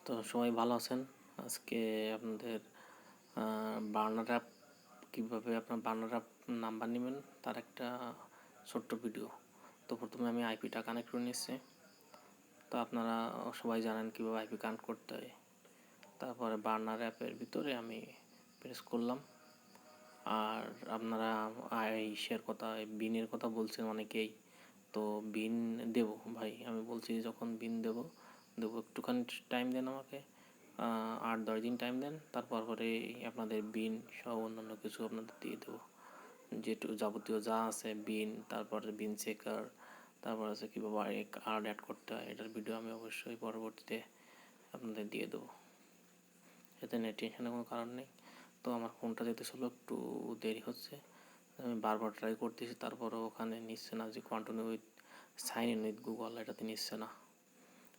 তো সবাই ভালো আছেন। আজকে আপনাদের বার্নার অ্যাপ কীভাবে আপনার বার্নার অ্যাপ নাম্বার নেবেন তার একটা ছোট্ট ভিডিও। তো প্রথমে আমি আইপিটা কানেক্ট করে নিচ্ছি। তো আপনারা সবাই জানেন কীভাবে আইপি কানেক্ট করতে হয়। তারপরে বার্নার অ্যাপের ভিতরে আমি প্রেস করলাম। আর আপনারা শেয়ার কথা বিনের কথা বলছেন অনেকেই, তো বিন দেব ভাই, আমি বলছি যখন বিন দেবো একটুখানি টাইম দেন আমাকে, 8-10 দিন টাইম দেন, তারপর পরে আপনাদের বিন সহ অন্যান্য কিছু আপনাদের দিয়ে দেবো, যেটুকু যাবতীয় যা আছে বিন, তারপরে বিন চেকার, তারপর আছে কীভাবে কার্ড অ্যাড করতে হয়, এটার ভিডিও আমি অবশ্যই পরবর্তীতে আপনাদের দিয়ে দেবো। এতে নেট টেনশনের কোনো কারণ নেই। তো আমার ফোনটা যেতে ছিল একটু দেরি হচ্ছে, আমি বারবার ট্রাই করতেছি, তারপরও ওখানে নিচ্ছে না যে continue with sign in with Google, এটাতে নিচ্ছে না।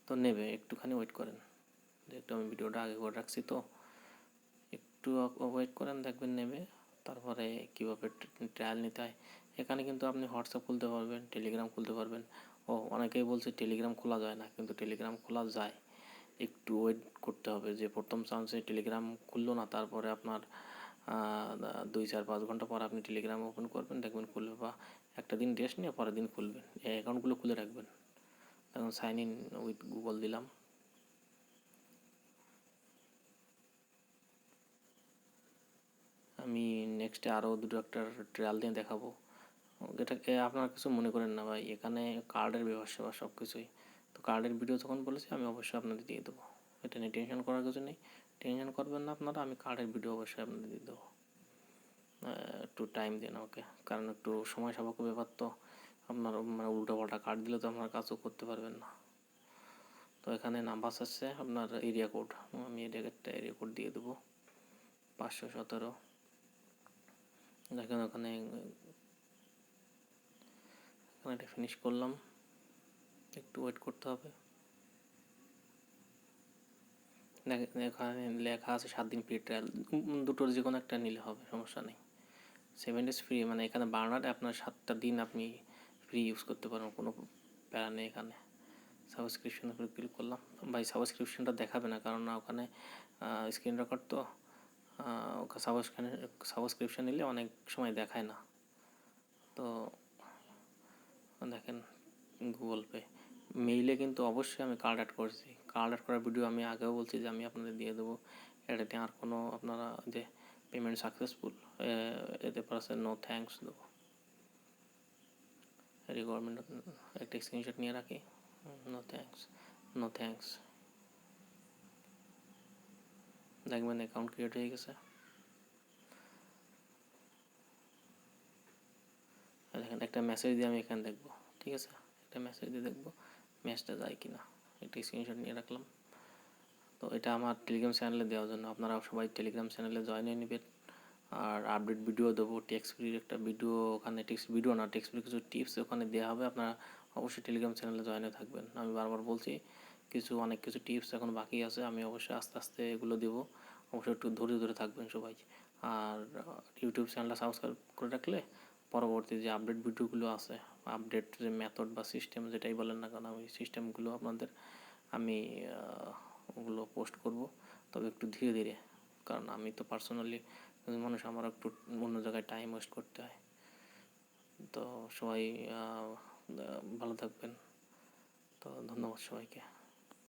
তো নেবে, একটুখানি ওয়েট করেন, যেহেতু আমি ভিডিওটা আগে করে রাখছি, তো একটু ওয়েট করেন, দেখবেন নেবে। তারপরে কীভাবে ট্রায়াল নিতে হয়, এখানে কিন্তু আপনি হোয়াটসঅ্যাপ খুলতে পারবেন, টেলিগ্রাম খুলতে পারবেন। অনেকেই বলছে টেলিগ্রাম খোলা যায় না, কিন্তু টেলিগ্রাম খোলা যায়, একটু ওয়েট করতে হবে। যে প্রথম চান্সে টেলিগ্রাম খুললো না, তারপরে আপনার 2-4-5 ঘন্টা পর আপনি টেলিগ্রাম ওপেন করবেন, দেখবেন খুলবে, বা একটা দিন রেস্ট নিয়ে পরের দিন খুলবেন। এই অ্যাকাউন্টগুলো খুলে রাখবেন। এখন সাইন ইন উইথ গুগল দিলাম। আমি নেক্সটে আরও দুটো একটা ট্রায়াল দিয়ে দেখাবো। এটাকে আপনারা কিছু মনে করেন না ভাই, এখানে কার্ডের ব্যবসা বা সব কিছুই। তো কার্ডের ভিডিও যখন বলেছি আমি অবশ্যই আপনাদের দিয়ে দেবো, এটা নিয়ে টেনশন করার কিছু নেই। টেনশন করবেন না আপনারা, আমি কার্ডের ভিডিও অবশ্যই আপনাদের দিয়ে দেবো। একটু টাইম দিন আমাকে, কারণ একটু সময় সাপেক্ষ ব্যাপার, তো আপনার মানে উল্টোপাল্টা কার্ড দিলে তো আপনার কাজও করতে পারবেন না। তো এখানে নাম্বার আসছে আপনার এরিয়া কোড, আমি এরিয়া কোড দিয়ে দেবো 517। দেখেন ওখানে এটা ফিনিশ করলাম, একটু ওয়েট করতে হবে। এখানে লেখা আছে 7 দিন ফ্রি ট্রায়াল, দুটোর যে কোনো একটা নিলে হবে, সমস্যা নেই। 7 days ফ্রি, মানে এখানে বার্নারে আপনার 7টা দিন আপনি ফ্রি ইউজ করতে পারবেন, কোনো প্যারা নেই এখানে। সাবস্ক্রিপশনের উপরে ক্লিক করলাম, ভাই সাবস্ক্রিপশনটা দেখাবে না, কারণ ওখানে স্ক্রিন রেকর্ড, তো সাবস্ক্রিপশন নিলে অনেক সময় দেখায় না। তো দেখেন গুগল পে, মেইলে কিন্তু অবশ্যই আমি কার্ড অ্যাড করছি, কার্ড অ্যাড করার ভিডিও আমি আগেও বলছি যে আমি আপনাদের দিয়ে দেবো। এটাতে আর কোনো আপনারা যে পেমেন্ট সাকসেসফুল, এতে পারছে নো থ্যাঙ্কস দেবো, রিকোয়ারমেন্ট একটা স্ক্রিনশট নিয়ে রাখি, নো থ্যাঙ্কস, নো থ্যাঙ্কস। দেখবেন অ্যাকাউন্ট ক্রিয়েট হয়ে গেছে। দেখেন একটা মেসেজ দিয়ে আমি এখানে দেখবো, ঠিক আছে, একটা মেসেজ দিয়ে দেখবো মেসেজটা যায় কি না, একটা স্ক্রিনশট নিয়ে রাখলাম। তো এটা আমার টেলিগ্রাম চ্যানেলে দেওয়ার জন্য, আপনারা সবাই টেলিগ্রাম চ্যানেলে জয়েন হয়ে নেবেন। আর আপডেট ভিডিও দেবো, টেক্সট ফ্রির একটা ভিডিও, ওখানে টেক্সট ভিডিও না, টেক্সট ফ্রির কিছু টিপস ওখানে দেওয়া হবে, আপনারা অবশ্যই টেলিগ্রাম চ্যানেলে জয়েন হয়ে থাকবেন। আমি বারবার বলছি, অনেক কিছু টিপস এখন বাকি আছে, আমি অবশ্যই আস্তে আস্তে এগুলো দেবো, অবশ্যই একটু ধৈর্য ধরে থাকবেন সবাই। আর ইউটিউব চ্যানেলটা সাবস্ক্রাইব করে রাখলে পরবর্তী যে আপডেট ভিডিওগুলো আছে, আপডেট যে মেথড বা সিস্টেম যেটাই বলেন না কেন, ওই সিস্টেমগুলো আপনাদের আমি ওগুলো পোস্ট করব, তবে একটু ধীরে ধীরে, কারণ আমি তো পার্সোনালি মানুষ, আমার একটু অন্য জায়গায় টাইম ওয়েস্ট করতে হয়। তো সবাই ভালো থাকবেন, তো ধন্যবাদ সবাইকে।